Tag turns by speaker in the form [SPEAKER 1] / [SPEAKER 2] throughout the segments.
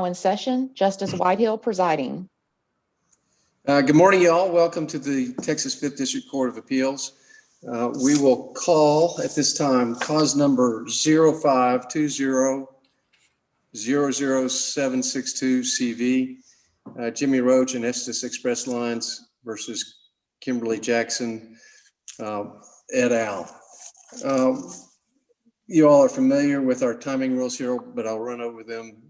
[SPEAKER 1] In session, Justice Whitehill presiding.
[SPEAKER 2] Good morning, y'all. Welcome to the Texas 5th District Court of Appeals. We will call at this time cause number 0520-00762 CV, Jimmy Roach and Estes Express Lines versus Kimberly Jackson et al. You all are familiar with our timing rules here, but I'll run over them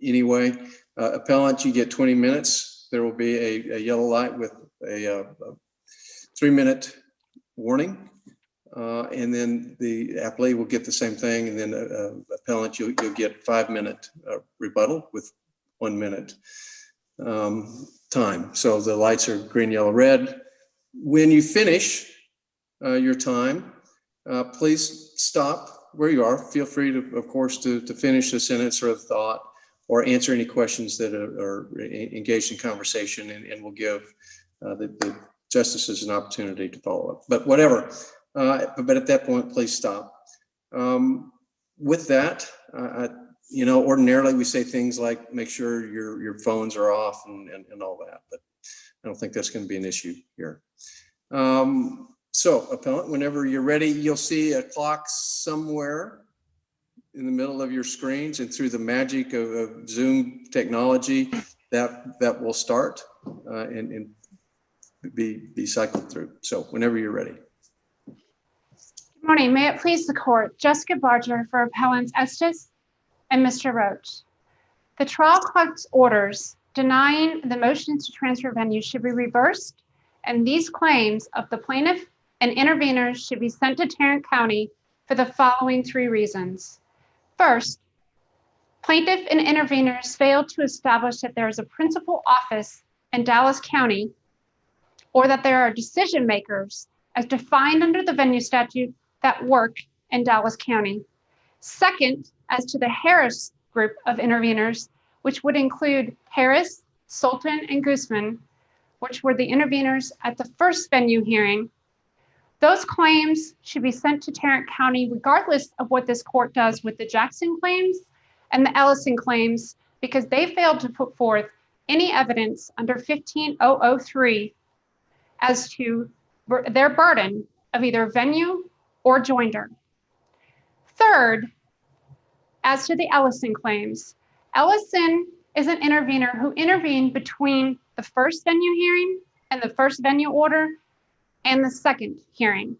[SPEAKER 2] anyway. Appellant, you get 20 minutes. There will be a yellow light with a 3-minute warning. And then the appellee will get the same thing. And then appellant, you'll get 5-minute rebuttal with 1 minute time. So the lights are green, yellow, red. When you finish your time, please stop where you are. Feel free to, of course, to finish a sentence or a thought, or answer any questions that are engaged in conversation, and we'll give the justices an opportunity to follow up. But whatever, but at that point, please stop. With that, ordinarily we say things like make sure your phones are off and all that, but I don't think that's going to be an issue here. So, appellant, whenever you're ready, you'll see a clock somewhere in the middle of your screens, and through the magic of Zoom technology, that will start and be cycled through. So whenever you're ready.
[SPEAKER 3] Good morning. May it please the court, Jessica Barger for appellants Estes and Mr. Roach. The trial court's orders denying the motions to transfer venue should be reversed, and these claims of the plaintiff and interveners should be sent to Tarrant County for the following 3 reasons. First, plaintiff and interveners failed to establish that there is a principal office in Dallas County, or that there are decision makers as defined under the venue statute that work in Dallas County. Second, as to the Harris group of interveners, which would include Harris, Sultan, and Guzman, which were the interveners at the first venue hearing, those claims should be sent to Tarrant County regardless of what this court does with the Jackson claims and the Ellison claims, because they failed to put forth any evidence under 15003 as to their burden of either venue or joinder. Third, as to the Ellison claims, Ellison is an intervener who intervened between the first venue hearing and the first venue order and the second hearing.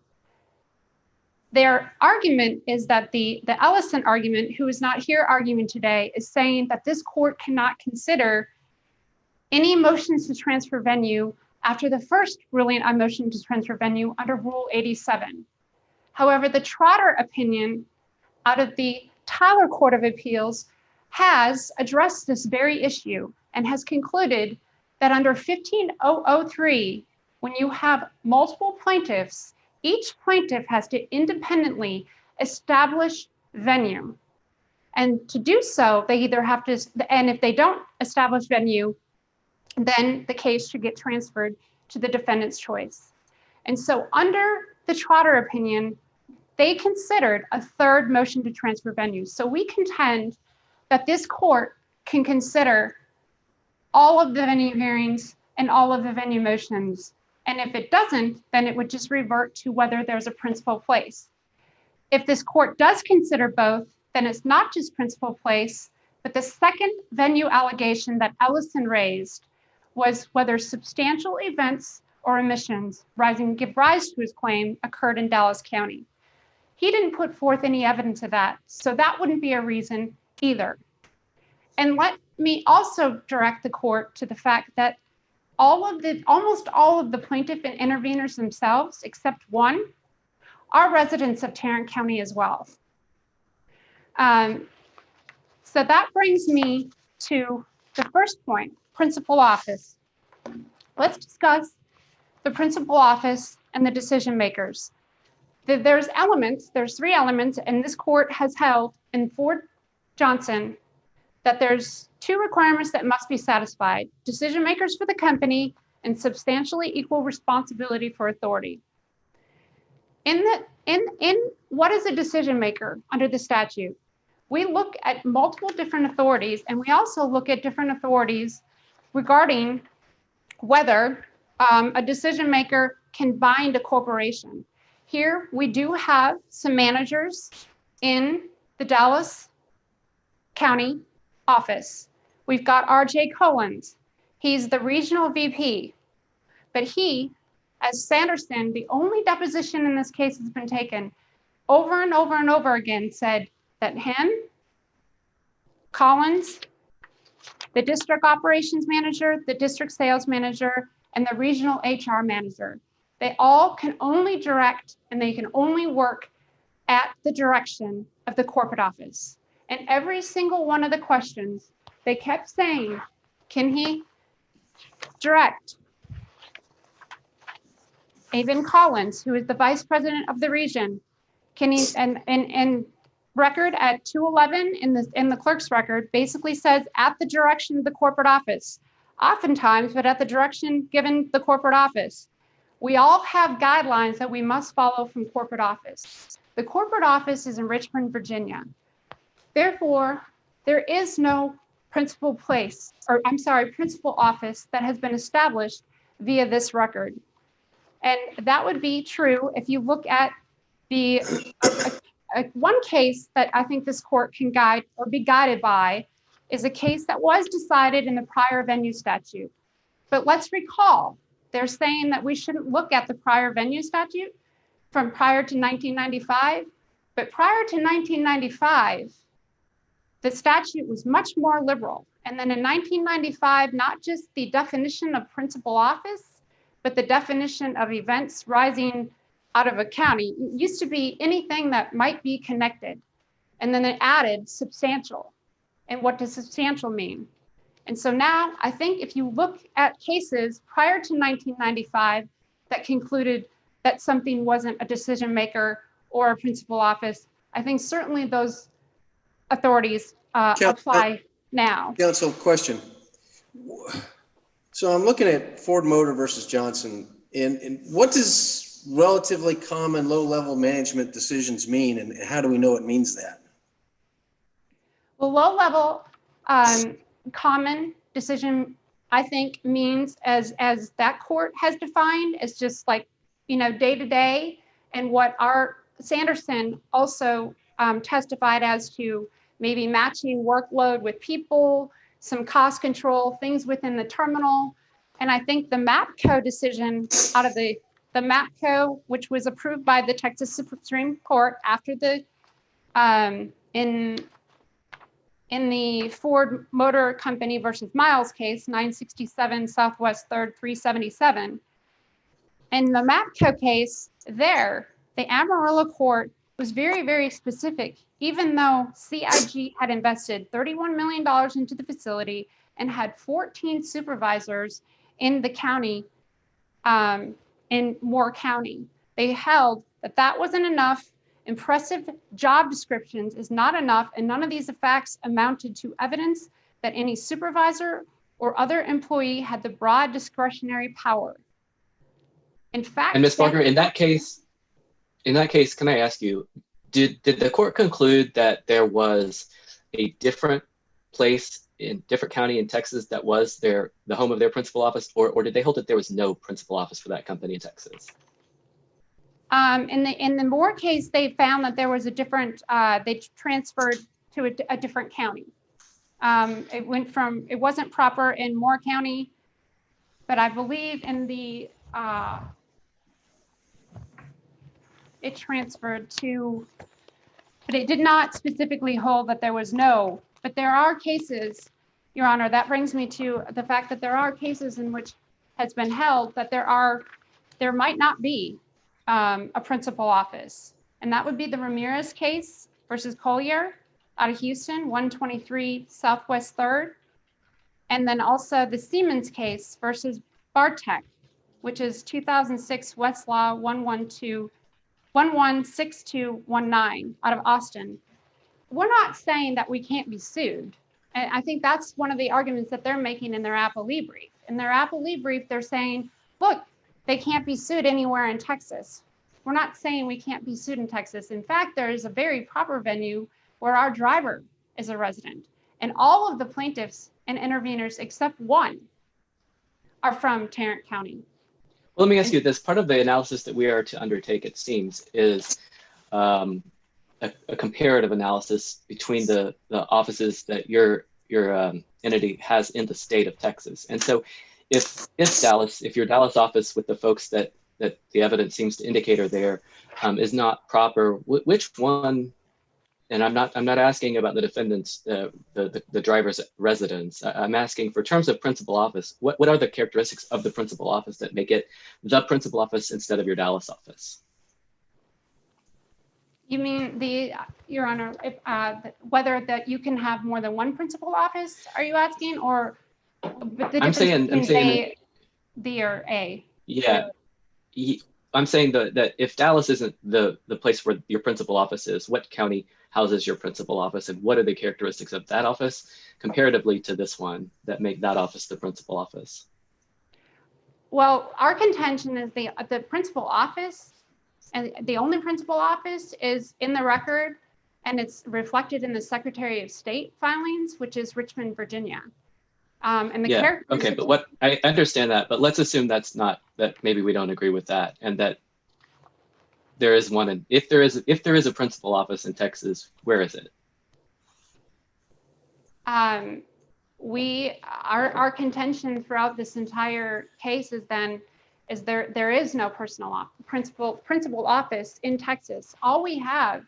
[SPEAKER 3] Their argument is that the Ellison argument, who is not here arguing today, is saying that this court cannot consider any motions to transfer venue after the first ruling on motion to transfer venue under Rule 87. However, the Trotter opinion out of the Tyler Court of Appeals has addressed this very issue and has concluded that under 15003, when you have multiple plaintiffs, each plaintiff has to independently establish venue. And to do so, they either have to, and if they don't establish venue, then the case should get transferred to the defendant's choice. And so under the Trotter opinion, they considered a third motion to transfer venue. So we contend that this court can consider all of the venue hearings and all of the venue motions. And if it doesn't, then it would just revert to whether there's a principal place. If this court does consider both, then it's not just principal place, but the second venue allegation that Ellison raised was whether substantial events or omissions give rise to his claim occurred in Dallas County. He didn't put forth any evidence of that, so that wouldn't be a reason either. And let me also direct the court to the fact that almost all of the plaintiff and interveners themselves, except one, are residents of Tarrant County as well. So that brings me to the first point, principal office. Let's discuss the principal office and the decision makers. There's 3 elements, and this court has held in Ford Johnson that there's 2 requirements that must be satisfied: decision makers for the company and substantially equal responsibility for authority. In what is a decision maker under the statute? we look at multiple different authorities, and we also look at different authorities regarding whether a decision maker can bind a corporation. Here, we do have some managers in the Dallas County office. We've got R.J. Collins. He's the regional VP, but he, as Sanderson, the only deposition in this case has been taken over and over and over again, said that him, Collins, the district operations manager, the district sales manager, and the regional HR manager, they all can only direct and they can only work at the direction of the corporate office. And every single one of the questions, they kept saying, can he direct? Even Collins, who is the vice president of the region, can he, and record at 211 in the clerk's record basically says at the direction of the corporate office, oftentimes, but at the direction given the corporate office. We all have guidelines that we must follow from corporate office. The corporate office is in Richmond, Virginia. Therefore, there is no principal office that has been established via this record. And that would be true if you look at the one case that I think this court can guide or be guided by is a case that was decided in the prior venue statute. But let's recall, they're saying that we shouldn't look at the prior venue statute from prior to 1995. But prior to 1995, the statute was much more liberal. And then in 1995, not just the definition of principal office, but the definition of events rising out of a county. It used to be anything that might be connected. And then it added substantial. And what does substantial mean? And so now I think if you look at cases prior to 1995 that concluded that something wasn't a decision maker or a principal office, I think certainly those authorities apply now.
[SPEAKER 2] Counsel, question. So I'm looking at Ford Motor versus Johnson, and what does relatively common low-level management decisions mean, and how do we know it means that?
[SPEAKER 3] Well, low-level common decision, I think, means as that court has defined, as just like, day to day, and what our Sanderson also testified as to maybe matching workload with people, some cost control, things within the terminal. And I think the MAPCO decision out of the MAPCO, which was approved by the Texas Supreme Court after the, in the Ford Motor Company versus Miles case, 967 Southwest 3rd 377. In the MAPCO case there, the Amarillo court was very, very specific, even though CIG had invested $31 million into the facility and had 14 supervisors in the county, in Moore County. They held that that wasn't enough. Impressive job descriptions is not enough, and none of these facts amounted to evidence that any supervisor or other employee had the broad discretionary power. In fact,
[SPEAKER 4] and Ms. Barker, in that case, can I ask you, did the court conclude that there was a different place in different county in Texas that was the home of their principal office, or did they hold that there was no principal office for that company in Texas?
[SPEAKER 3] In the Moore case, they found that there was a different, they transferred to a different county. It wasn't proper in Moore County, but I believe in the, it transferred to, but it did not specifically hold that there was no, but there are cases, Your Honor, that brings me to the fact that there are cases in which has been held that there might not be a principal office. And that would be the Ramirez case versus Collier out of Houston, 123 Southwest 3rd. And then also the Siemens case versus Bartek, which is 2006 Westlaw 116219 out of Austin. We're not saying that we can't be sued. And I think that's one of the arguments that they're making in their Appellee brief. In their Appellee brief, they're saying, look, they can't be sued anywhere in Texas. We're not saying we can't be sued in Texas. In fact, there is a very proper venue where our driver is a resident. And all of the plaintiffs and interveners except one are from Tarrant County.
[SPEAKER 4] Well, let me ask you this. Part of the analysis that we are to undertake, it seems, is a comparative analysis between the offices that your entity has in the state of Texas. And so if your Dallas office with the folks that the evidence seems to indicate are there is not proper, which one, and I'm not asking about the defendant's, the driver's residence. I'm asking for terms of principal office, what are the characteristics of the principal office that make it the principal office instead of your Dallas office?
[SPEAKER 3] You mean Your Honor, if, whether that you can have more than one principal office, are you asking, or the
[SPEAKER 4] I'm saying
[SPEAKER 3] the or A?
[SPEAKER 4] Yeah, I'm saying that if Dallas isn't the place where your principal office is, what county houses your principal office, and what are the characteristics of that office comparatively to this one that make that office the principal office?
[SPEAKER 3] Well, our contention is the principal office, and the only principal office is in the record, and it's reflected in the Secretary of State filings, which is Richmond, Virginia. And the
[SPEAKER 4] okay, but what I understand that, but let's assume that maybe we don't agree with that, and that there is one. And if there is a principal office in Texas, where is it?
[SPEAKER 3] Our contention throughout this entire case is there is no principal office in Texas. All we have,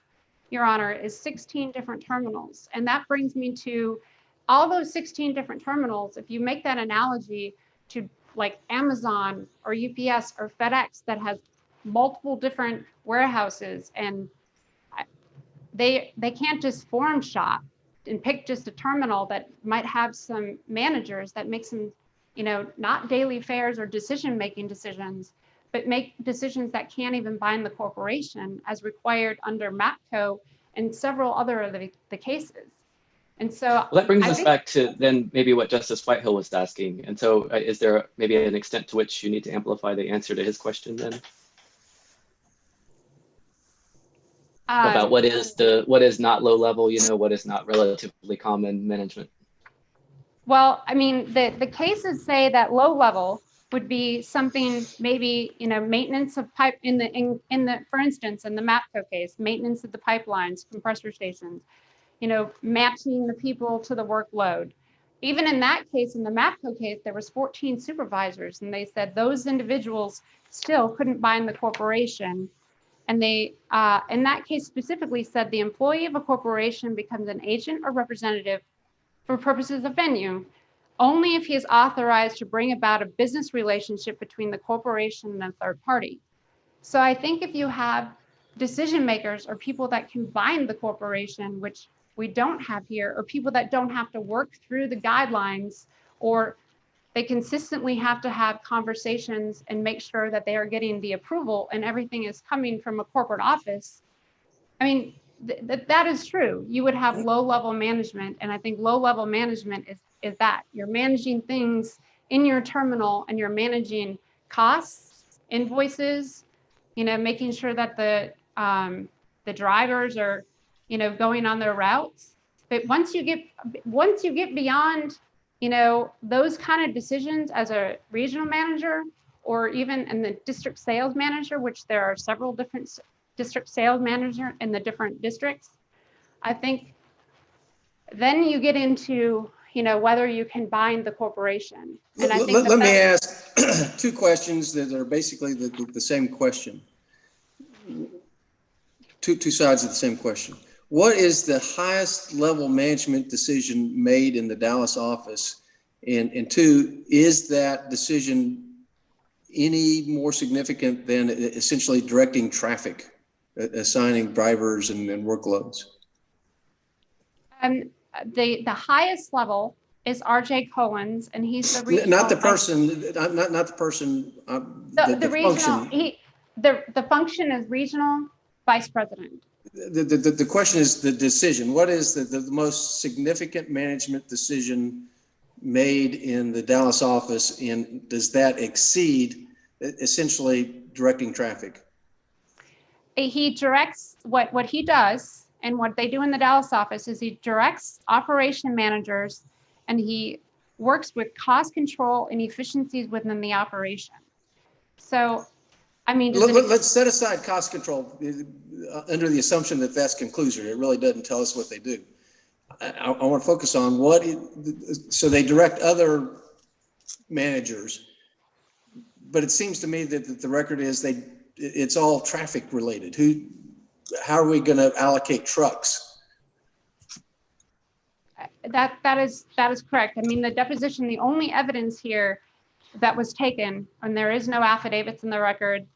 [SPEAKER 3] Your Honor, is 16 different terminals, and that brings me to all those 16 different terminals. If you make that analogy to like Amazon or UPS or FedEx that has multiple different warehouses, and they can't just form shop and pick just a terminal that might have some managers that make some, not daily fares or decision-making decisions, but make decisions that can't even bind the corporation as required under MAPCO and several other of the cases. And so
[SPEAKER 4] well, that brings us back to then maybe what Justice Whitehill was asking. And so is there maybe an extent to which you need to amplify the answer to his question then? About what is not low level, what is not relatively common management?
[SPEAKER 3] Well, I mean, the cases say that low level would be something maybe, maintenance of pipe for instance, in the MAPCO case, maintenance of the pipelines, compressor stations, matching the people to the workload. Even in that case, in the MAPCO case, there was 14 supervisors, and they said those individuals still couldn't bind the corporation. And they, in that case specifically, said the employee of a corporation becomes an agent or representative for purposes of venue only if he is authorized to bring about a business relationship between the corporation and a third party. So I think if you have decision makers or people that can bind the corporation, which we don't have here, or people that don't have to work through the guidelines, or they consistently have to have conversations and make sure that they are getting the approval and everything is coming from a corporate office. I mean, that is true. You would have low-level management, and I think low-level management is that. You're managing things in your terminal, and you're managing costs, invoices, making sure that the drivers are, going on their routes. But once you get beyond, those kind of decisions as a regional manager, or even in the district sales manager, which there are several different district sales manager in the different districts, I think then you get into, whether you can bind the corporation. And I think
[SPEAKER 2] let me ask two questions that are basically the same question. Two sides of the same question. What is the highest level management decision made in the Dallas office? And two, is that decision any more significant than essentially directing traffic, assigning drivers and workloads?
[SPEAKER 3] The highest level is R.J. Cohen's, and he's the regional.
[SPEAKER 2] Not the person, not the person.
[SPEAKER 3] The regional. The function is regional vice president.
[SPEAKER 2] The question is the decision. What is the most significant management decision made in the Dallas office, and does that exceed essentially directing traffic?
[SPEAKER 3] He directs what he does, And what they do in the Dallas office is he directs operation managers and he works with cost control and efficiencies within the operation. So, I mean,
[SPEAKER 2] Let's set aside cost control under the assumption that that's conclusory. It really doesn't tell us what they do. I want to focus on so they direct other managers, but it seems to me that the record is it's all traffic related. How are we going to allocate trucks?
[SPEAKER 3] That is correct. I mean, the deposition, the only evidence here that was taken, and there is no affidavits in the record.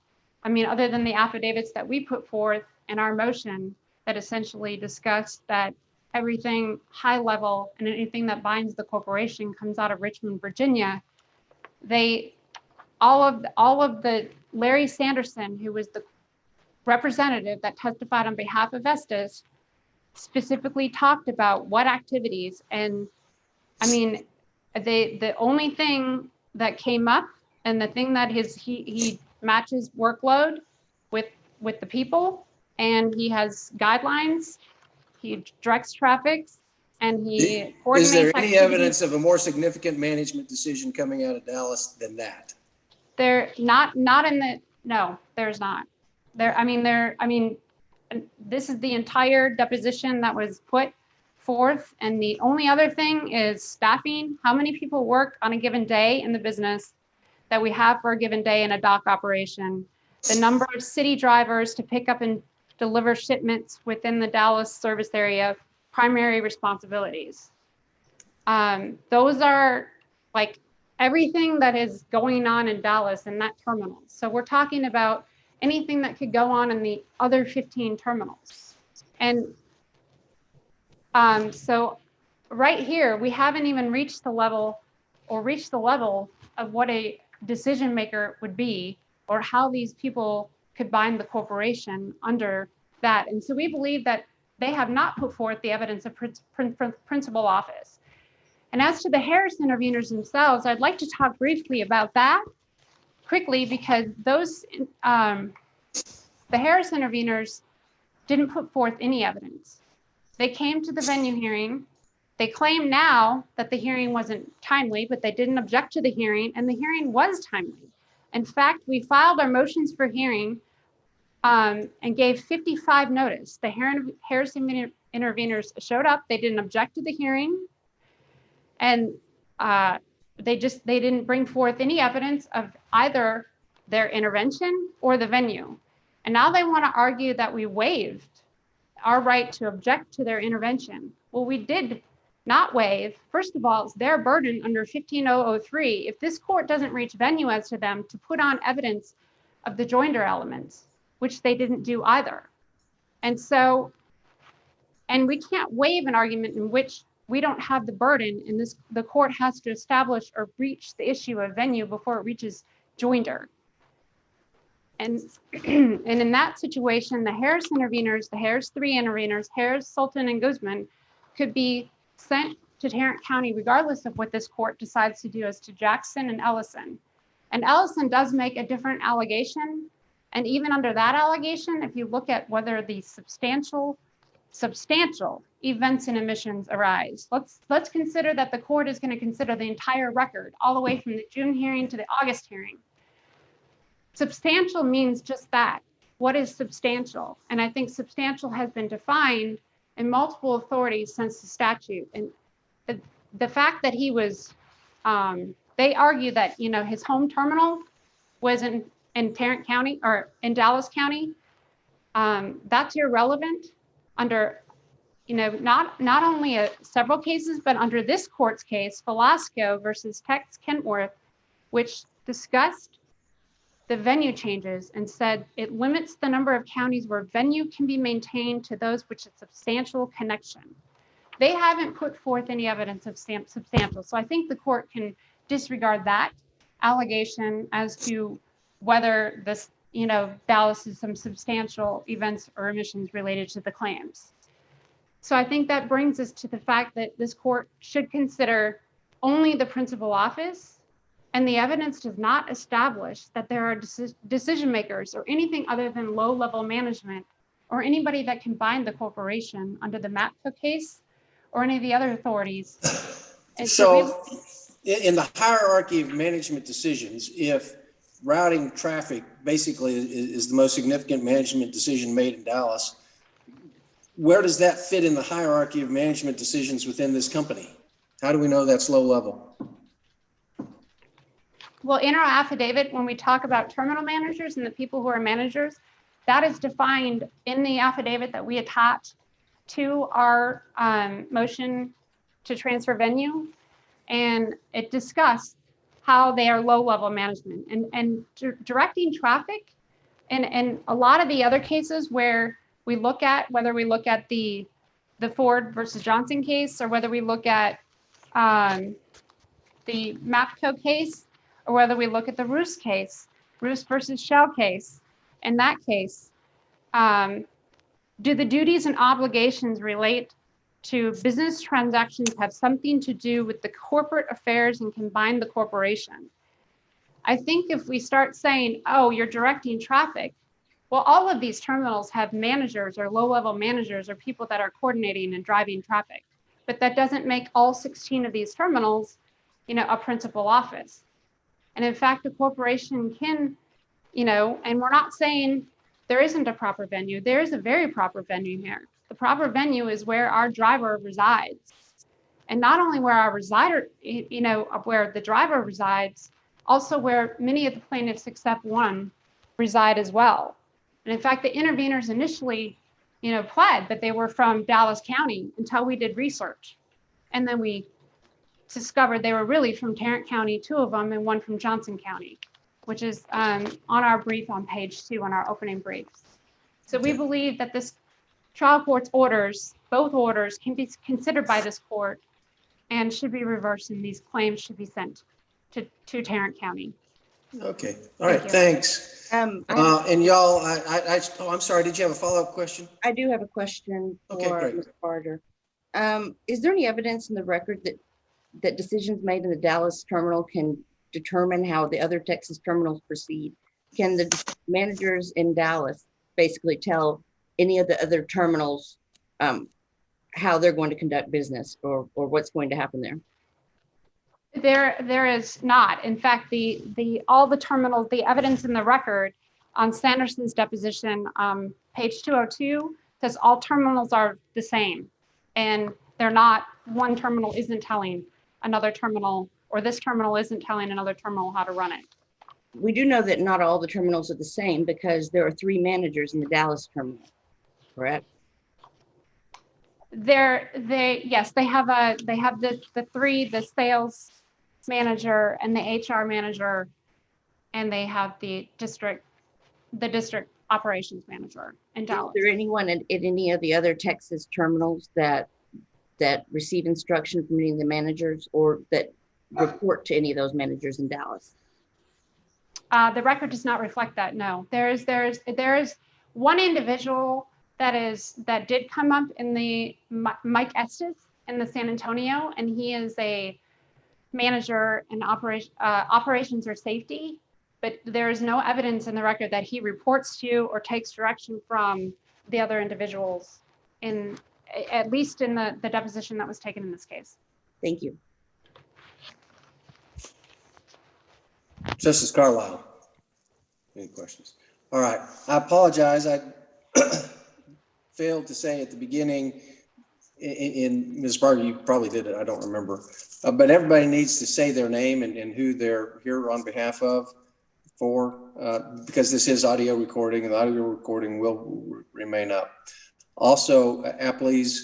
[SPEAKER 3] I mean, other than the affidavits that we put forth in our motion that essentially discussed that everything high level and anything that binds the corporation comes out of Richmond, Virginia. All of the Larry Sanderson, who was the representative that testified on behalf of Estes, specifically talked about what activities. And I mean, the only thing that came up and the thing that he matches workload with the people, and he has guidelines, he directs traffic, and he coordinates.
[SPEAKER 2] Is there any
[SPEAKER 3] activities.
[SPEAKER 2] evidence of a more significant management decision coming out of Dallas than that?
[SPEAKER 3] There's not. This is the entire deposition that was put forth. And the only other thing is staffing. How many people work on a given day in the business that we have for a given day in a dock operation? The number of city drivers to pick up and deliver shipments within the Dallas service area, primary responsibilities. Those are like everything that is going on in Dallas in that terminal. So we're talking about anything that could go on in the other 15 terminals. And so right here, we haven't even reached the level of what a decision maker would be, or how these people could bind the corporation under that. And so we believe that they have not put forth the evidence of principal office. And as to the Harris interveners themselves, I'd like to talk briefly about that quickly, because those the Harris interveners didn't put forth any evidence. They came to the venue hearing. They claim now that the hearing wasn't timely, but they didn't object to the hearing, and the hearing was timely. In fact, we filed our motions for hearing and gave 55 notice. The Harris interveners showed up. They didn't object to the hearing, and they didn't bring forth any evidence of either their intervention or the venue. And now they want to argue that we waived our right to object to their intervention. Well, we did not waive. First of all, it's their burden under 15003. If this court doesn't reach venue as to them, to put on evidence of the joinder elements, which they didn't do either. And so, and we can't waive an argument in which we don't have the burden, and the court has to establish or breach the issue of venue before it reaches joinder. And in that situation, the Harris interveners, the Harris 3 interveners, Harris, Sultan, and Guzman could be sent to Tarrant County regardless of what this court decides to do as to Jackson and Ellison. And Ellison does make a different allegation. And even under that allegation, if you look at whether the substantial events and omissions arise, let's consider that the court is going to consider the entire record all the way from the June hearing to the August hearing. Substantial means just that. What is substantial? And I think substantial has been defined in multiple authorities since the statute. And the fact that he was, they argue that, his home terminal was in Tarrant County or in Dallas County. That's irrelevant under, not only several cases, but under this court's case, Velasco versus Tex Kentworth, which discussed the venue changes and said it limits the number of counties where venue can be maintained to those which a substantial connection. They haven't put forth any evidence of substantial. So I think the court can disregard that allegation as to whether this, Dallas is some substantial events or omissions related to the claims. So I think that brings us to the fact that this court should consider only the principal office, and the evidence does not establish that there are decision makers or anything other than low-level management or anybody that can bind the corporation under the MAPCO case or any of the other authorities. And
[SPEAKER 2] So in the hierarchy of management decisions, if routing traffic basically is the most significant management decision made in Dallas, where does that fit in the hierarchy of management decisions within this company? How do we know that's low level?
[SPEAKER 3] Well, in our affidavit, when we talk about terminal managers and the people who are managers, that is defined in the affidavit that we attach to our motion to transfer venue. And it discussed how they are low-level management and directing traffic. And a lot of the other cases where we look at, whether we look at the Ford versus Johnson case, or whether we look at the MAPCO case, or whether we look at the Roos case, Roos versus Shell case, in that case, do the duties and obligations relate to business transactions have something to do with the corporate affairs and combine the corporation? I think if we start saying, oh, you're directing traffic, well, all of these terminals have managers or low-level managers or people that are coordinating and driving traffic, but that doesn't make all 16 of these terminals, a principal office. And in fact, the corporation can, and we're not saying there isn't a proper venue. There is a very proper venue here. The proper venue is where our driver resides. And not only where our resider, where the driver resides, also where many of the plaintiffs except one reside as well. And in fact, the interveners initially, pled that they were from Dallas County until we did research. And then we discovered they were really from Tarrant County, 2 of them, and 1 from Johnson County, which is on our brief on page 2 on our opening briefs. So we believe that this trial court's orders, both orders, can be considered by this court and should be reversed, and these claims should be sent to Tarrant County.
[SPEAKER 2] Okay. All right. Thanks. And y'all, I'm sorry. Did you have a follow-up question?
[SPEAKER 5] I do have a question for Ms. Carter. Is there any evidence in the record that decisions made in the Dallas terminal can determine how the other Texas terminals proceed? Can the managers in Dallas basically tell any of the other terminals how they're going to conduct business or what's going to happen there?
[SPEAKER 3] There is not. In fact, all the terminals, the evidence in the record on Sanderson's deposition, page 202, says all terminals are the same, and they're not. One terminal isn't telling another terminal, or this terminal isn't telling another terminal how to run it.
[SPEAKER 5] We do know that not all the terminals are the same because there are 3 managers in the Dallas terminal, correct?
[SPEAKER 3] Yes, they have the 3, the sales manager and the HR manager, and they have the district operations manager in Dallas.
[SPEAKER 5] Is there anyone at any of the other Texas terminals that receive instruction from any of the managers or that report to any of those managers in Dallas?
[SPEAKER 3] The record does not reflect that. No, there is one individual that did come up in the Mike Estes in the San Antonio, and he is a manager in operations or safety, but there is no evidence in the record that he reports to or takes direction from the other individuals, at least in the deposition that was taken in this case.
[SPEAKER 5] Thank you.
[SPEAKER 2] Justice Carlisle, any questions? All right. I apologize. I failed to say at the beginning, in Ms. Barger, you probably did it, I don't remember. But everybody needs to say their name and who they're here on behalf of because this is audio recording, and the audio recording will remain up. Also, appellees,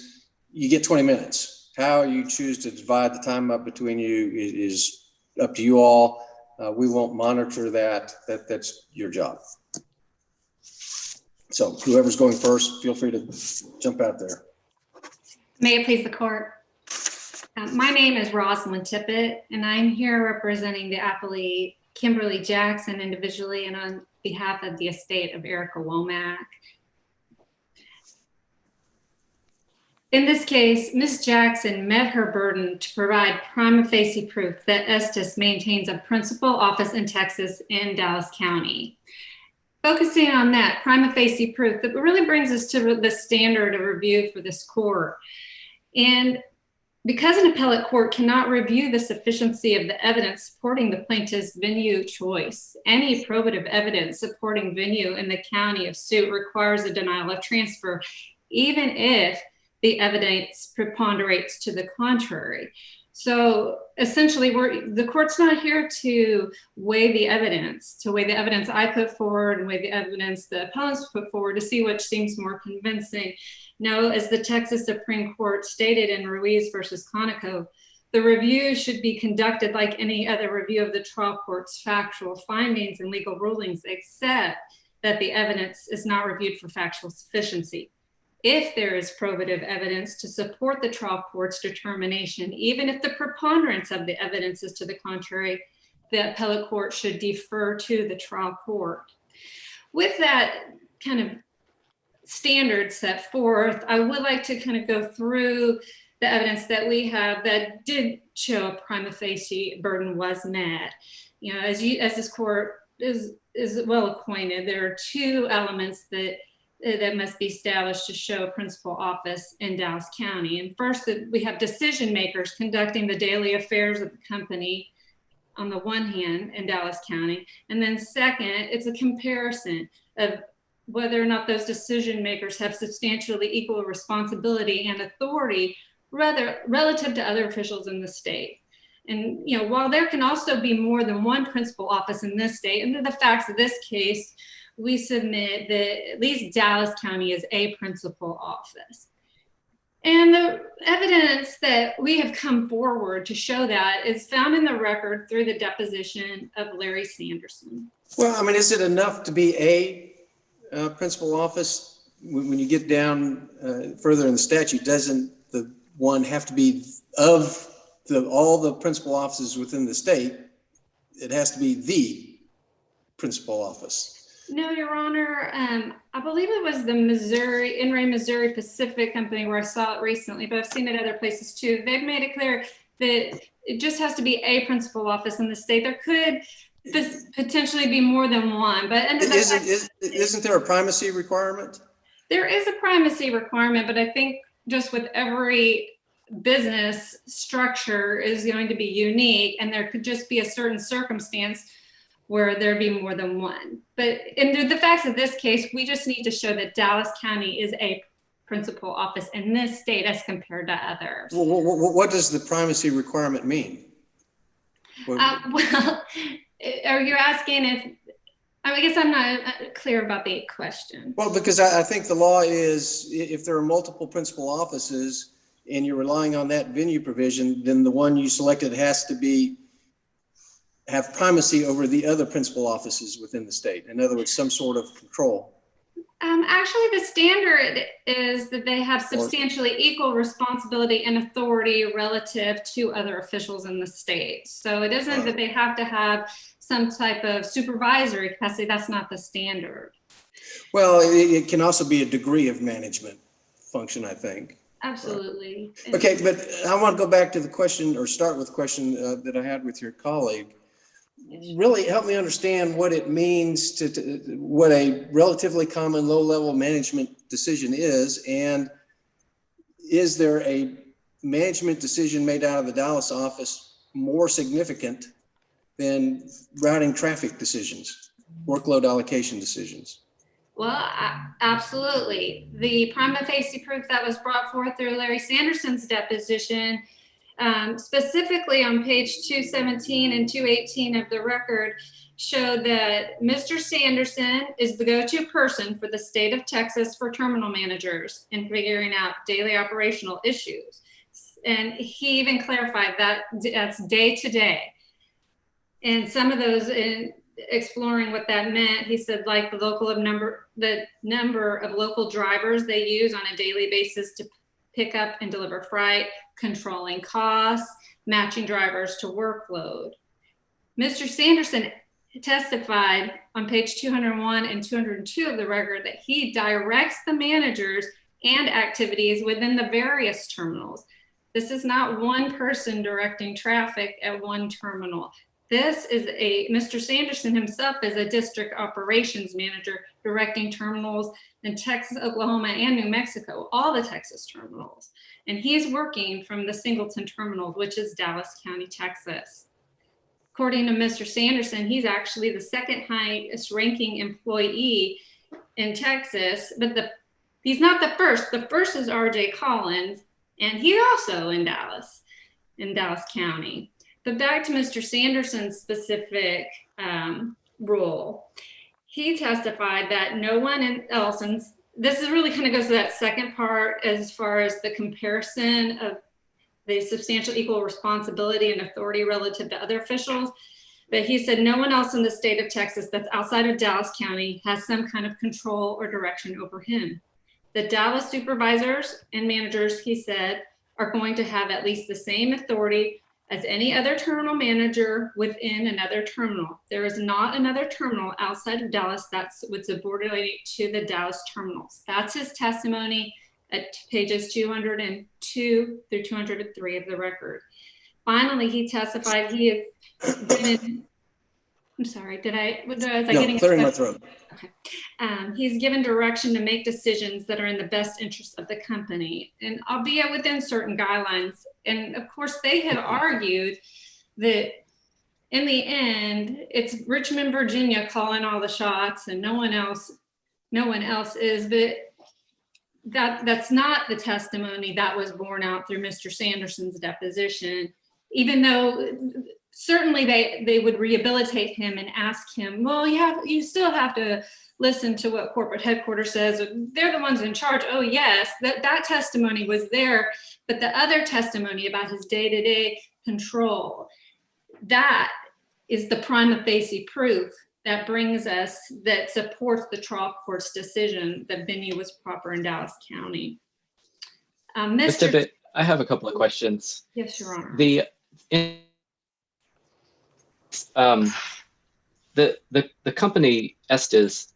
[SPEAKER 2] you get 20 minutes. How you choose to divide the time up between you is up to you all. We won't monitor that. That's your job. So whoever's going first, feel free to jump out there.
[SPEAKER 6] May it please the court. My name is Rosalind Tippett, and I'm here representing the appellee Kimberly Jackson individually and on behalf of the estate of Erica Womack. In this case, Ms. Jackson met her burden to provide prima facie proof that Estes maintains a principal office in Texas in Dallas County. focusing on that prima facie proof, that really brings us to the standard of review for this court. And because an appellate court cannot review the sufficiency of the evidence supporting the plaintiff's venue choice, any probative evidence supporting venue in the county of suit requires a denial of transfer, even if the evidence preponderates to the contrary. So essentially, the court's not here to weigh the evidence, I put forward and weigh the evidence the appellants put forward to see which seems more convincing. No, as the Texas Supreme Court stated in Ruiz versus Conoco, the review should be conducted like any other review of the trial court's factual findings and legal rulings, except that the evidence is not reviewed for factual sufficiency. If there is probative evidence to support the trial court's determination, even if the preponderance of the evidence is to the contrary, the appellate court should defer to the trial court. With that kind of standard set forth, I would like to kind of go through the evidence that we have that did show a prima facie burden was met. You know, as this court is well acquainted, there are two elements that must be established to show a principal office in Dallas County. And first, we have decision makers conducting the daily affairs of the company on the one hand in Dallas County. And then second, it's a comparison of whether or not those decision makers have substantially equal responsibility and authority relative to other officials in the state. And, you know, while there can also be more than one principal office in this state, under the facts of this case, we submit that at least Dallas County is a principal office. And the evidence that we have come forward to show that is found in the record through the deposition of Larry Sanderson.
[SPEAKER 2] Well, I mean, is it enough to be a principal office? When you get down further in the statute, doesn't the one have to be of all the principal offices within the state? It has to be the principal office.
[SPEAKER 6] No, Your Honor. I believe it was the Missouri Pacific Company where I saw it recently, but I've seen it other places too. They've made it clear that it just has to be a principal office in the state. There could potentially be more than one, but
[SPEAKER 2] isn't there a primacy requirement?
[SPEAKER 6] There is a primacy requirement, but I think just with every business structure is going to be unique, and there could just be a certain circumstance where there'd be more than one. But in the facts of this case, we just need to show that Dallas County is a principal office in this state as compared to others.
[SPEAKER 2] Well, what does the primacy requirement mean?
[SPEAKER 6] Well, are you asking if, I guess I'm not clear about the question.
[SPEAKER 2] Well, because I think the law is if there are multiple principal offices and you're relying on that venue provision, then the one you selected has to have primacy over the other principal offices within the state. In other words, some sort of control.
[SPEAKER 6] Actually, the standard is that they have substantially equal responsibility and authority relative to other officials in the state. So it isn't that they have to have some type of supervisory capacity. That's not the standard.
[SPEAKER 2] Well, it can also be a degree of management function, I think.
[SPEAKER 6] Absolutely.
[SPEAKER 2] Okay, but I want to go back to the question, or start with the question that I had with your colleague. Really help me understand what it means to what a relatively common low-level management decision is, and is there a management decision made out of the Dallas office more significant than routing traffic decisions, workload allocation decisions?
[SPEAKER 6] Well, absolutely. The prima facie proof that was brought forth through Larry Sanderson's deposition, specifically on page 217 and 218 of the record, showed that Mr. Sanderson is the go-to person for the state of Texas for terminal managers in figuring out daily operational issues. And he even clarified that that's day to day. And some of those, in exploring what that meant, he said, like the number of local drivers they use on a daily basis to pick up and deliver freight, controlling costs, matching drivers to workload. Mr. Sanderson testified on page 201 and 202 of the record that he directs the managers and activities within the various terminals. This is not one person directing traffic at one terminal. This is Mr. Sanderson himself is a district operations manager directing terminals in Texas, Oklahoma, and New Mexico, all the Texas terminals. And he's working from the Singleton terminal, which is Dallas County, Texas. According to Mr. Sanderson, he's actually the second highest ranking employee in Texas, but he's not the first. The first is RJ Collins, and he's also in Dallas County. But back to Mr. Sanderson's specific role. He testified that no one else, and this is really kind of goes to that second part as far as the comparison of the substantial equal responsibility and authority relative to other officials. But he said no one else in the state of Texas that's outside of Dallas County has some kind of control or direction over him. The Dallas supervisors and managers, he said, are going to have at least the same authority as any other terminal manager within another terminal. There is not another terminal outside of Dallas that would subordinate to the Dallas terminals. That's his testimony at pages 202 through 203 of the record. Finally, he testified he has given, I'm sorry,
[SPEAKER 2] clearing my throat.
[SPEAKER 6] Okay. He's given direction to make decisions that are in the best interest of the company, and albeit within certain guidelines. And of course, they had argued that in the end, it's Richmond, Virginia calling all the shots and no one else is, but that's not the testimony that was borne out through Mr. Sanderson's deposition, even though certainly they would rehabilitate him and ask him, well, you still have to listen to what corporate headquarters says. They're the ones in charge. Oh yes, that testimony was there, but the other testimony about his day-to-day control, that is the prima facie proof that brings us, that supports the trial court's decision that venue was proper in Dallas County.
[SPEAKER 4] Mr. Tippett, I have a couple of questions.
[SPEAKER 6] Yes, Your Honor.
[SPEAKER 4] The company Estes,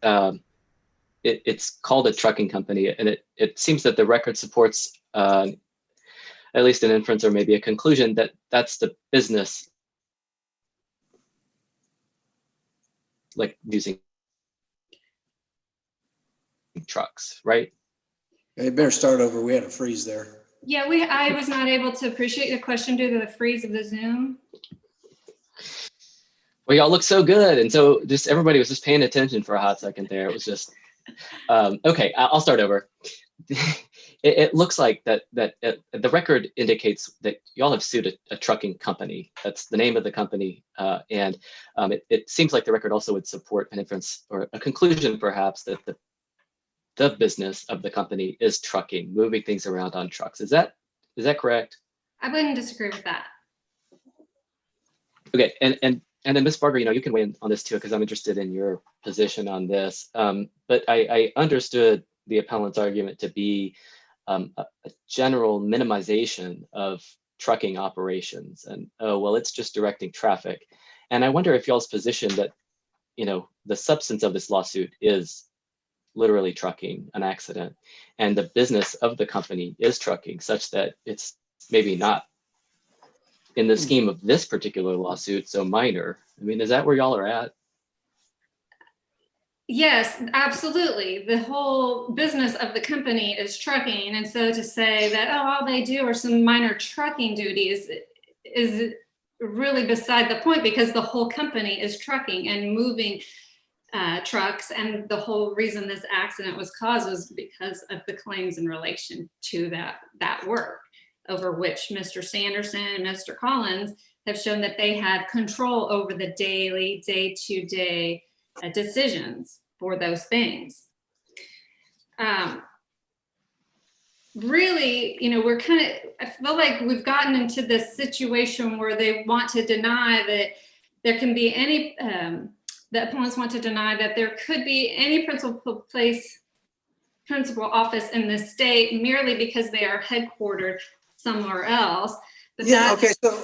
[SPEAKER 4] it's called a trucking company, and it seems that the record supports at least an inference or maybe a conclusion that that's the business, like using trucks, right?
[SPEAKER 2] You better start over. We had a freeze there.
[SPEAKER 6] Yeah, I was not able to appreciate the question due to the freeze of the Zoom.
[SPEAKER 4] Well, y'all look so good. And so just everybody was just paying attention for a hot second there. It was just, okay, I'll start over. It looks like that the record indicates that y'all have sued a trucking company. That's the name of the company. And it seems like the record also would support an inference or a conclusion perhaps that the business of the company is trucking, moving things around on trucks. Is that correct?
[SPEAKER 6] I wouldn't disagree with that.
[SPEAKER 4] Okay, and then Ms. Barger, you can weigh in on this too, because I'm interested in your position on this. But I understood the appellant's argument to be a general minimization of trucking operations, and it's just directing traffic. And I wonder if y'all's position that the substance of this lawsuit is literally trucking an accident, and the business of the company is trucking, such that it's maybe not in the scheme of this particular lawsuit so minor. I mean, is that where y'all are at? Yes, absolutely. The whole business of the company is trucking, and so to say that all they do are some minor trucking duties is really beside the point, because the whole company is trucking and moving trucks, and the whole reason this accident was caused was because of the claims in relation to that work, over which Mr. Sanderson and Mr. Collins have shown that they have control over the daily, day-to-day decisions for those things. Really, I feel like we've gotten into this situation where they want to deny that there can be any, the opponents want to deny that there could be any principal office in the state merely because they are headquartered somewhere else. But
[SPEAKER 2] okay, so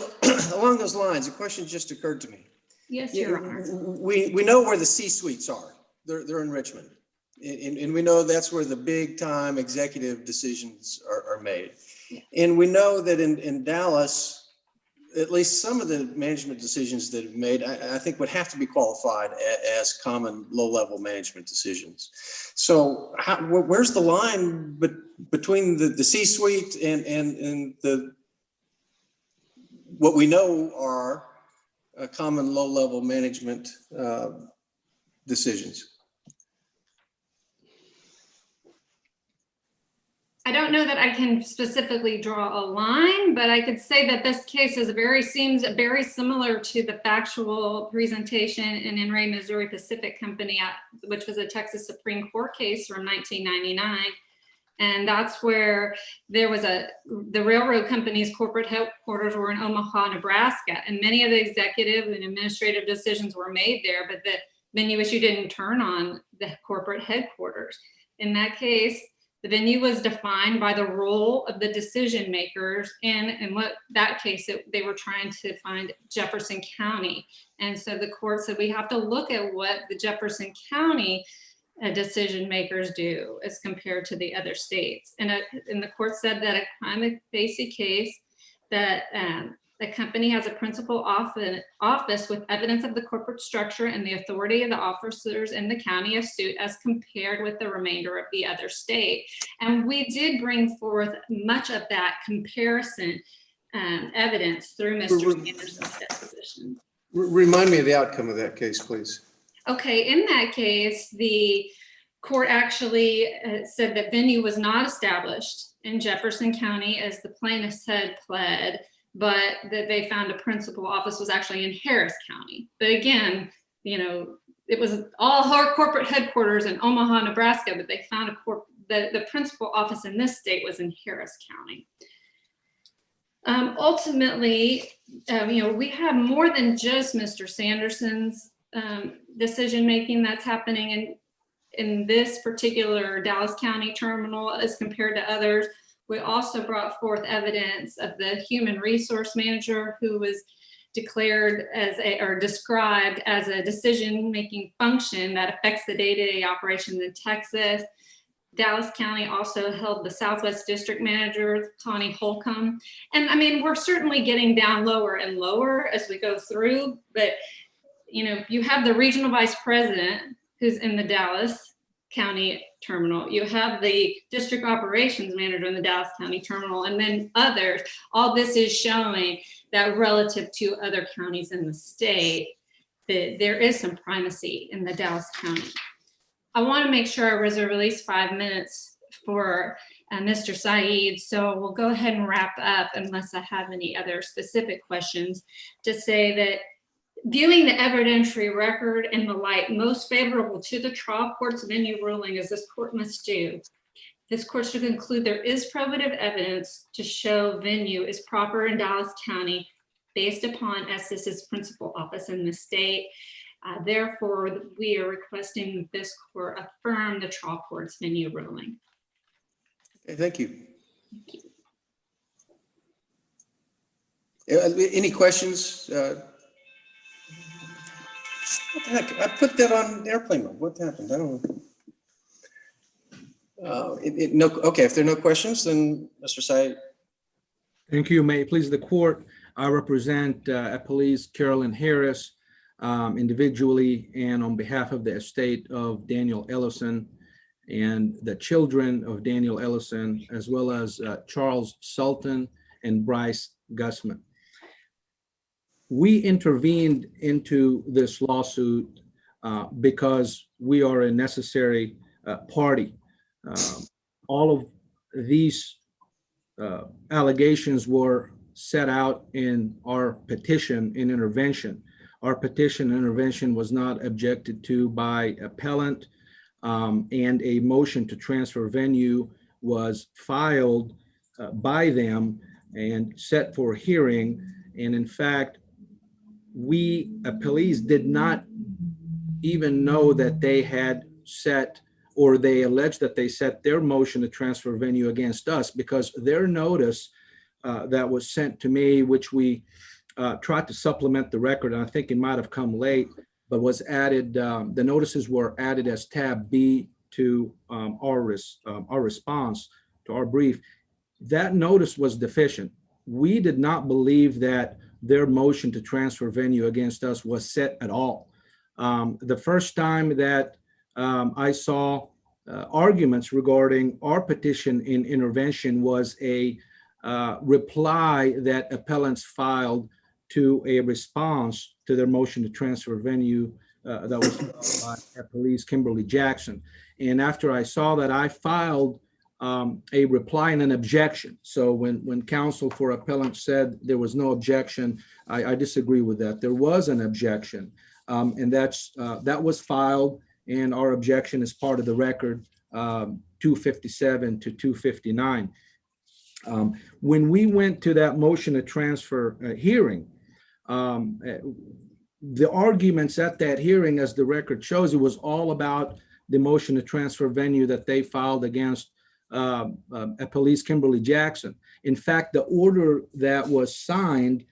[SPEAKER 2] along those lines, a question just occurred to me.
[SPEAKER 6] Yes, Your Honor.
[SPEAKER 2] We know where the C-suites are. They're in Richmond. And we know that's where the big time executive decisions are made. Yeah. And we know that in Dallas, at least some of the management decisions that have made, I think would have to be qualified as common low-level management decisions. So where's the line between the C-suite and the what we know are common low-level management decisions?
[SPEAKER 6] I don't know that I can specifically draw a line, but I could say that this case seems very similar to the factual presentation in In Re Missouri Pacific Company, which was a Texas Supreme Court case from 1999. And that's where there was the railroad company's corporate headquarters were in Omaha, Nebraska. And many of the executive and administrative decisions were made there, but the venue issue didn't turn on the corporate headquarters. In that case, the venue was defined by the role of the decision makers, and in that case, they were trying to find Jefferson County. And so the court said we have to look at what the Jefferson County decision makers do as compared to the other states. And the court said that a prima facie case that the company has a principal office with evidence of the corporate structure and the authority of the officers in the county of suit as compared with the remainder of the other state. And we did bring forth much of that comparison evidence through Mr. Sanderson's deposition.
[SPEAKER 2] Remind me of the outcome of that case, please.
[SPEAKER 6] Okay, in that case, the court actually said that venue was not established in Jefferson County as the plaintiffs had pled, but that they found a principal office was actually in Harris County. But again, you know, it was all our corporate headquarters in Omaha, Nebraska, but they found the principal office in this state was in Harris County. Ultimately, you know, we have more than just Mr. Sanderson's decision-making that's happening in this particular Dallas County terminal as compared to others. We also brought forth evidence of the human resource manager who was declared as or described as a decision-making function that affects the day-to-day operations in Texas. Dallas County also held the Southwest District Manager, Connie Holcomb. And I mean, we're certainly getting down lower and lower as we go through, but you know, you have the regional vice president who's in the Dallas County terminal. You have the district operations manager in the Dallas County terminal, and then others. All this is showing that relative to other counties in the state, that there is some primacy in the Dallas County. I want to make sure I reserve at least 5 minutes for Mr. Saeed, so we'll go ahead and wrap up unless I have any other specific questions to say that viewing the evidentiary record in the light most favorable to the trial court's venue ruling, as this court must do, this court should conclude there is probative evidence to show venue is proper in Dallas County based upon Essex's principal office in the state. Therefore, we are requesting that this court affirm the trial court's venue ruling.
[SPEAKER 2] Okay, thank you.
[SPEAKER 6] Thank you.
[SPEAKER 2] Any questions? What the heck? I put that on airplane mode. What happened? I don't know. No, okay, if there are no questions, then Mr. Saeed.
[SPEAKER 7] Thank you. May it please the court. I represent Appellees Carolyn Harris individually and on behalf of the estate of Daniel Ellison and the children of Daniel Ellison, as well as Charles Sultan and Bryce Gussman. We intervened into this lawsuit because we are a necessary party. All of these allegations were set out in our petition in intervention. Our petition intervention was not objected to by appellant, and a motion to transfer venue was filed by them and set for hearing. And in fact, we appellees did not even know that they had set, or they alleged that they set their motion to transfer venue against us, because their notice that was sent to me, which we tried to supplement the record, and I think it might have come late, but was added, the notices were added as tab B to our response to our brief. That notice was deficient. We did not believe that their motion to transfer venue against us was set at all. The first time that I saw arguments regarding our petition in intervention was a reply that appellants filed to a response to their motion to transfer venue that was filed by Appellee Kimberly Jackson. And after I saw that, I filed a reply and an objection. So when counsel for appellant said there was no objection, I disagree with that. There was an objection, and that was filed, and our objection is part of the record, 257 to 259. When we went to that motion to transfer hearing, the arguments at that hearing, as the record shows, it was all about the motion to transfer venue that they filed against Appellee Kimberly Jackson. In fact, the order that was signed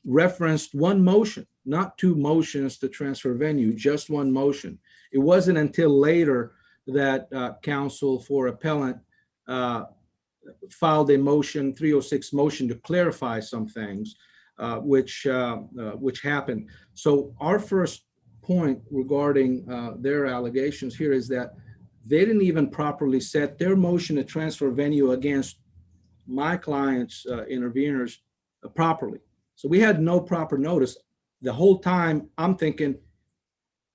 [SPEAKER 7] referenced one motion, not two motions to transfer venue, just one motion. It wasn't until later that counsel for appellant filed a motion, 306 motion, to clarify some things, which happened. So our first point regarding their allegations here is that they didn't even properly set their motion to transfer venue against my client's interveners properly. So we had no proper notice. The whole time I'm thinking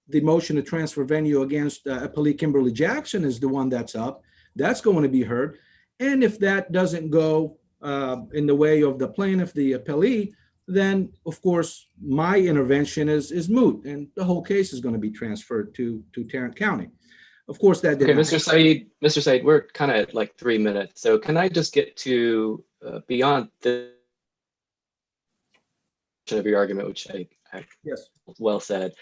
[SPEAKER 7] the motion to transfer venue against Appellee Kimberly Jackson is the one that's up. That's going to be heard. And if that doesn't go in the way of the plaintiff, the appellee, then of course my intervention is moot, and the whole case is going to be transferred to Tarrant County. Of course, that didn't.
[SPEAKER 4] Okay, Mr. Said, we're kind of at like 3 minutes. So can I just get to beyond the of your argument, which I
[SPEAKER 7] Yes.
[SPEAKER 4] Well said.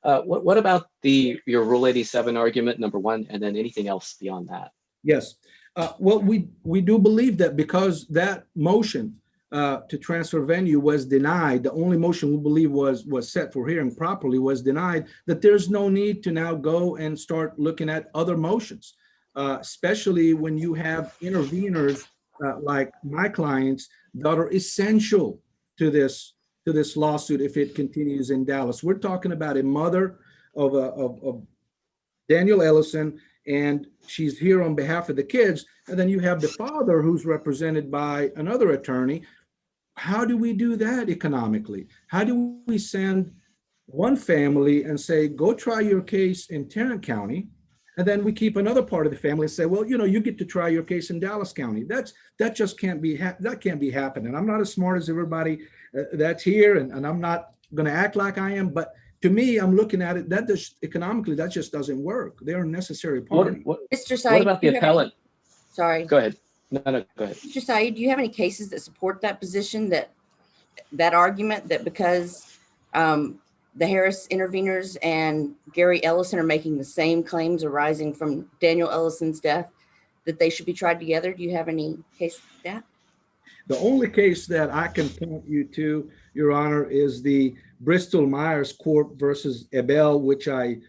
[SPEAKER 4] What about your Rule 87 argument, number one, and then anything else beyond that?
[SPEAKER 7] Yes. Well, we do believe that because that motion to transfer venue was denied, the only motion we believe was set for hearing properly was denied, that there's no need to now go and start looking at other motions, especially when you have interveners like my clients that are essential to this lawsuit if it continues in Dallas. We're talking about a mother of Daniel Ellison, and she's here on behalf of the kids. And then you have the father who's represented by another attorney. How do we do that economically? How do we send one family and say, go try your case in Tarrant County, and then we keep another part of the family and say, well, you get to try your case in Dallas County? That just can't be happening. I'm not as smart as everybody that's here, and I'm not going to act like I am, but to me, I'm looking at it, that just economically, that just doesn't work. They're a necessary party.
[SPEAKER 5] Mr. Said,
[SPEAKER 4] what about the appellant?
[SPEAKER 5] Sorry.
[SPEAKER 4] Go ahead. No, go ahead.
[SPEAKER 5] Mr. Said, do you have any cases that support that position, that argument that because the Harris interveners and Gary Ellison are making the same claims arising from Daniel Ellison's death, that they should be tried together? Do you have any case like that?
[SPEAKER 7] The only case that I can point you to, Your Honor, is the Bristol Myers Corp versus Abel, which I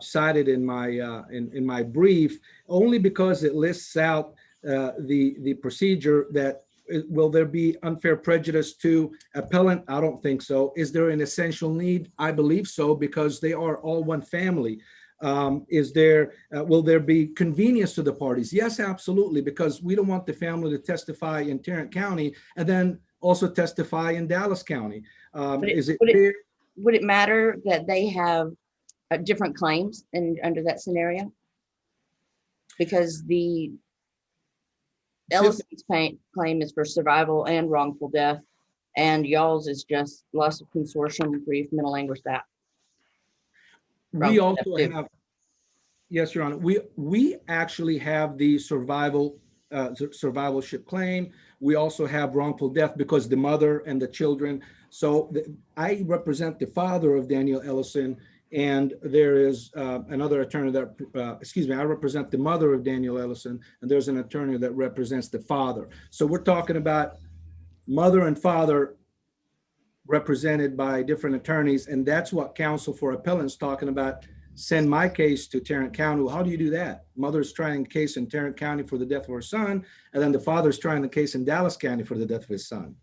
[SPEAKER 7] cited in my brief, only because it lists out the procedure that will there be unfair prejudice to appellant? I don't think so. Is there an essential need? I believe so, because they are all one family. Will there be convenience to the parties? Yes, absolutely, because we don't want the family to testify in Tarrant County and then also testify in Dallas County. Would
[SPEAKER 5] it matter that they have different claims under that scenario? Because the Ellison's claim is for survival and wrongful death, and y'all's is just loss of consortium, grief, mental anguish, that.
[SPEAKER 7] We also have, yes, Your Honor, we actually have the survivalship claim. We also have wrongful death because the mother and the children. So I represent the father of Daniel Ellison, and there is another attorney that, I represent the mother of Daniel Ellison, and there's an attorney that represents the father. So we're talking about mother and father represented by different attorneys, and that's what counsel for appellants talking about. Send my case to Tarrant County. Well, how do you do that? Mother's trying a case in Tarrant County for the death of her son, and then the father's trying the case in Dallas County for the death of his son.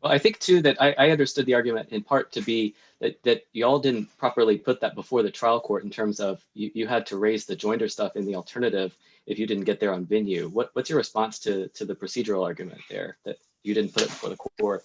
[SPEAKER 4] Well, I think too that I understood the argument in part to be that y'all didn't properly put that before the trial court in terms of you had to raise the joinder stuff in the alternative if you didn't get there on venue. What's your response to the procedural argument there that you didn't put it before the court?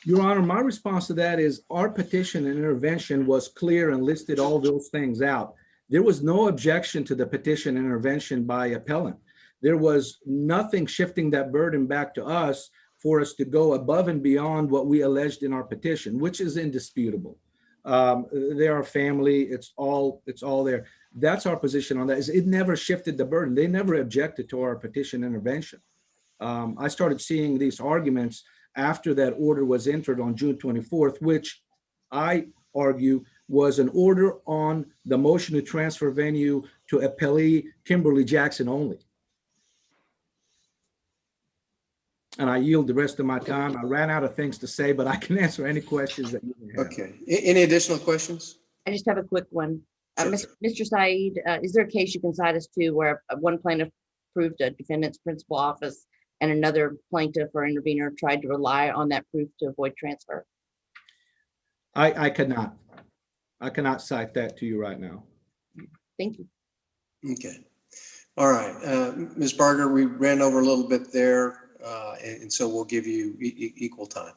[SPEAKER 7] Your Honor, my response to that is our petition and intervention was clear and listed all those things out. There was no objection to the petition and intervention by appellant. There was nothing shifting that burden back to us for us to go above and beyond what we alleged in our petition, which is indisputable. They're our family. It's all there. That's our position on that. Is it never shifted the burden. They never objected to our petition intervention. I started seeing these arguments after that order was entered on June 24th, which I argue was an order on the motion to transfer venue to appellee Kimberly Jackson only. And I yield the rest of my time. I ran out of things to say, but I can answer any questions that you have.
[SPEAKER 2] Okay. Any additional questions?
[SPEAKER 5] I just have a quick one.
[SPEAKER 2] Sure.
[SPEAKER 5] Mr. Said, is there a case you can cite us to where one plaintiff proved a defendant's principal office and another plaintiff or intervener tried to rely on that proof to avoid transfer?
[SPEAKER 7] I cannot. I cannot cite that to you right now.
[SPEAKER 5] Thank you.
[SPEAKER 2] Okay. All right. Ms. Barger, we ran over a little bit there, and so we'll give you equal time.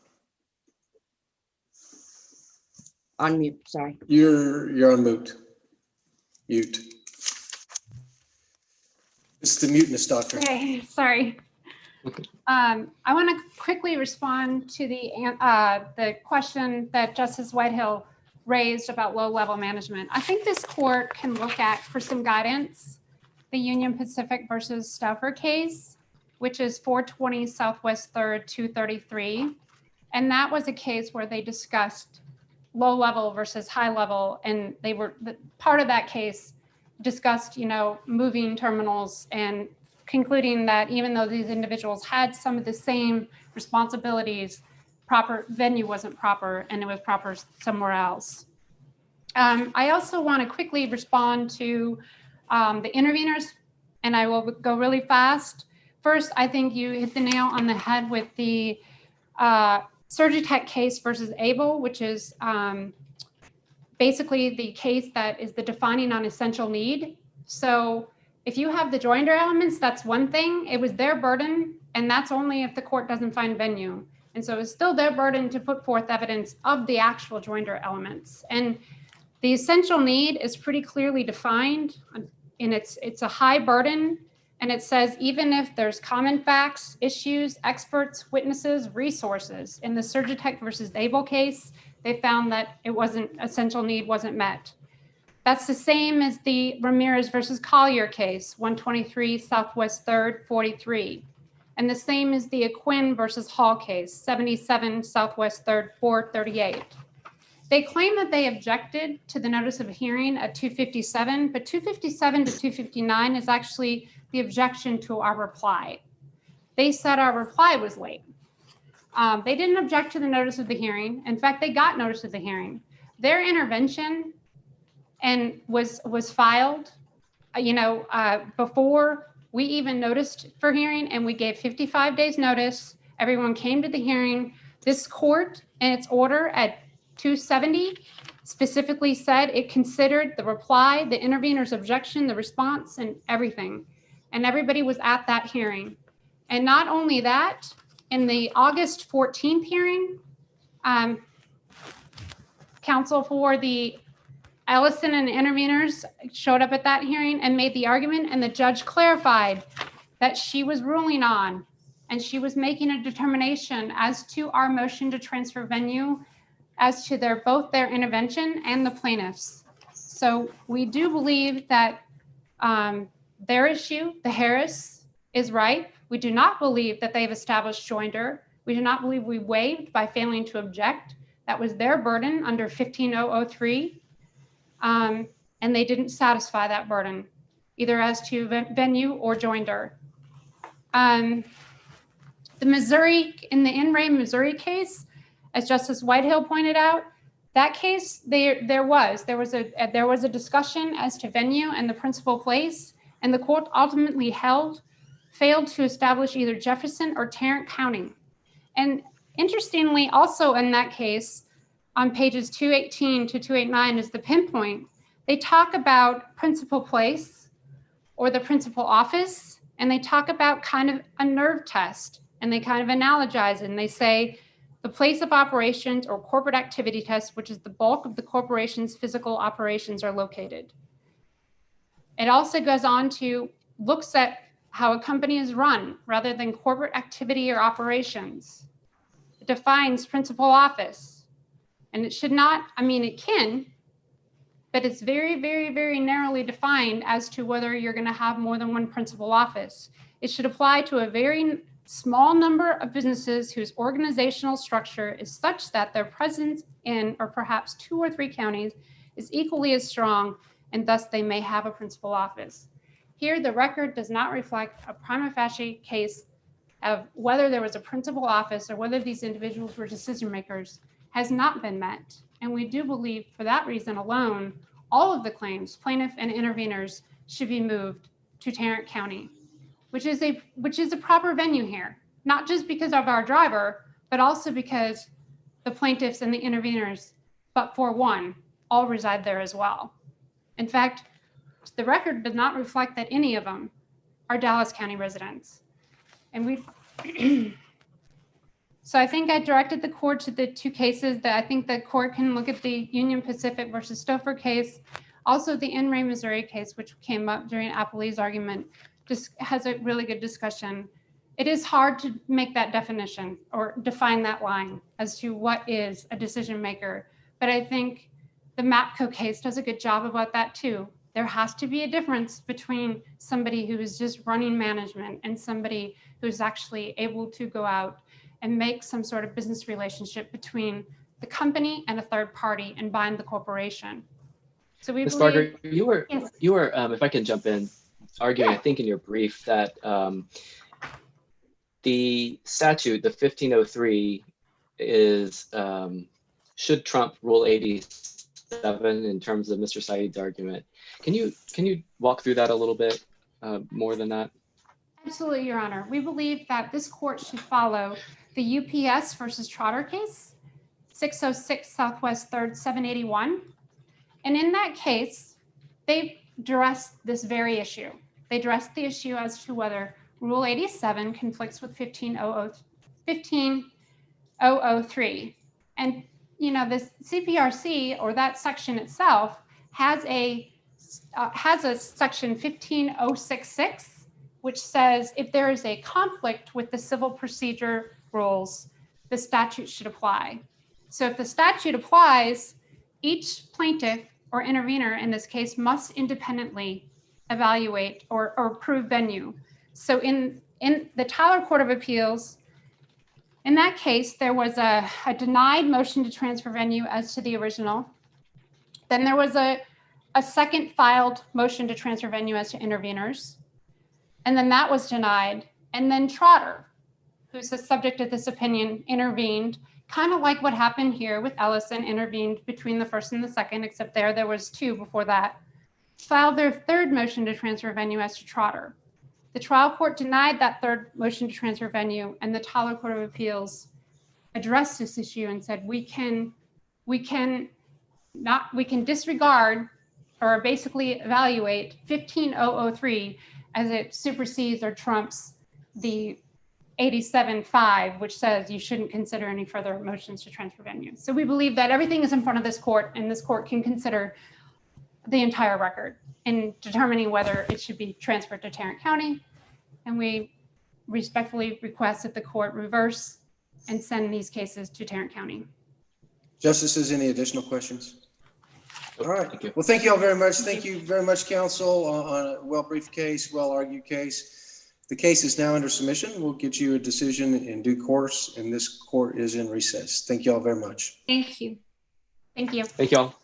[SPEAKER 5] On mute, sorry.
[SPEAKER 2] You're on mute. Mute. It's the muteness doctor.
[SPEAKER 3] Okay, sorry. I want to quickly respond to the question that Justice Whitehill raised about low-level management. I think this court can look at, for some guidance, the Union Pacific versus Stauffer case, which is 420 Southwest 3rd 233. And that was a case where they discussed low-level versus high-level, and they were part of that case discussed, moving terminals and concluding that even though these individuals had some of the same responsibilities, proper venue wasn't proper and it was proper somewhere else. I also want to quickly respond to the interveners, and I will go really fast. First, I think you hit the nail on the head with the Surgitech case versus Able, which is basically the case that is the defining non-essential need. So if you have the joinder elements, that's one thing. It was their burden, and that's only if the court doesn't find venue. And so it's still their burden to put forth evidence of the actual joinder elements. And the essential need is pretty clearly defined, and it's a high burden. And it says, even if there's common facts, issues, experts, witnesses, resources. In the Surgitech versus Able case, they found that essential need wasn't met. That's the same as the Ramirez versus Collier case, 123 Southwest 3rd 43. And the same as the Aquin versus Hall case, 77 Southwest 3rd 438. They claim that they objected to the notice of hearing at 257, but 257 to 259 is actually the objection to our reply. They said our reply was late. They didn't object to the notice of the hearing. In fact, they got notice of the hearing. Their intervention was filed, before we even noticed for hearing, and we gave 55 days notice. Everyone came to the hearing. This court, in its order at 270, specifically said it considered the reply, the intervener's objection, the response, and everything. And everybody was at that hearing. And not only that, in the August 14th hearing, counsel for the Ellison and the interveners showed up at that hearing and made the argument, and the judge clarified that she was ruling on, and she was making a determination as to our motion to transfer venue, as to both their intervention and the plaintiffs. So we do believe that their issue, the Harris, is right. We do not believe that they've established joinder. We do not believe we waived by failing to object. That was their burden under 15003. And they didn't satisfy that burden, either as to venue or joinder. The Missouri, in the In re Missouri case, as Justice Whitehill pointed out, that case, there was a discussion as to venue and the principal place, and the court ultimately failed to establish either Jefferson or Tarrant County. And Interestingly, also in that case, on pages 218 to 289 is the pinpoint. They talk about principal place or the principal office, and they talk about kind of a nerve test, and they kind of analogize it, and they say the place of operations or corporate activity test, which is the bulk of the corporation's physical operations, are located. It also goes on to looks at how a company is run rather than corporate activity or operations. It defines principal office, and it should not, I mean, it can, but it's very, very, very narrowly defined as to whether you're going to have more than one principal office. It should apply to a very small number of businesses whose organizational structure is such that their presence in, or perhaps 2 or 3 counties, is equally as strong, and thus they may have a principal office. Here, the record does not reflect a prima facie case of whether there was a principal office or whether these individuals were decision makers has not been met. And we do believe for that reason alone, all of the claims, plaintiff and interveners, should be moved to Tarrant County, which is a proper venue here, not just because of our driver, but also because the plaintiffs and the interveners, but for one, all reside there as well. In fact, the record does not reflect that any of them are Dallas County residents. And we've, so I think I directed the court to the 2 cases that I think the court can look at: the Union Pacific versus Stouffer case, also the In re Missouri case, which came up during Appellee's argument, just has a really good discussion. It is hard to make that definition or define that line as to what is a decision maker. But I think the MAPCO case does a good job about that too. There has to be a difference between somebody who is just running management and somebody who's actually able to go out and make some sort of business relationship between the company and a third party and bind the corporation. So we
[SPEAKER 4] Ms.
[SPEAKER 3] believe—
[SPEAKER 4] Barger, you were,
[SPEAKER 3] Yes.
[SPEAKER 4] if I can jump in, arguing,
[SPEAKER 3] Yeah.
[SPEAKER 4] I think in your brief that the statute, the 1503, is should trump Rule 87 in terms of Mr. Saeed's argument. Can you walk through that a little bit more than that?
[SPEAKER 3] Absolutely, Your Honor. We believe that this court should follow the UPS versus Trotter case, 606 Southwest 3rd 781. And in that case, they addressed this very issue. They addressed the issue as to whether Rule 87 conflicts with 15003. And, you know, this CPRC, or that section itself, has a section 15066, which says if there is a conflict with the civil procedure rules, the statute should apply. So if the statute applies, each plaintiff or intervener in this case must independently evaluate or approve venue. So in the Tyler Court of Appeals, in that case, there was a denied motion to transfer venue as to the original. Then there was a second filed motion to transfer venue as to interveners. And then that was denied. And then Trotter, who's the subject of this opinion, intervened, kind of like what happened here with Ellison, intervened between the first and the second, except there was 2 before that, filed their third motion to transfer venue as to Trotter. The trial court denied that third motion to transfer venue, and the Tyler Court of Appeals addressed this issue and said, we can disregard or basically evaluate 15003 as it supersedes or trumps the 87.5, which says you shouldn't consider any further motions to transfer venue. So we believe that everything is in front of this court, and this court can consider the entire record in determining whether it should be transferred to Tarrant County. And we respectfully request that the court reverse and send these cases to Tarrant County.
[SPEAKER 2] Justices, any additional questions? All right.
[SPEAKER 4] Thank you.
[SPEAKER 2] Well, thank you all very much. Thank you very much, counsel, on a well-briefed case, well-argued case. The case is now under submission. We'll get you a decision in due course, and this court is in recess. Thank you all very much.
[SPEAKER 6] Thank you.
[SPEAKER 3] Thank you.
[SPEAKER 4] Thank you all.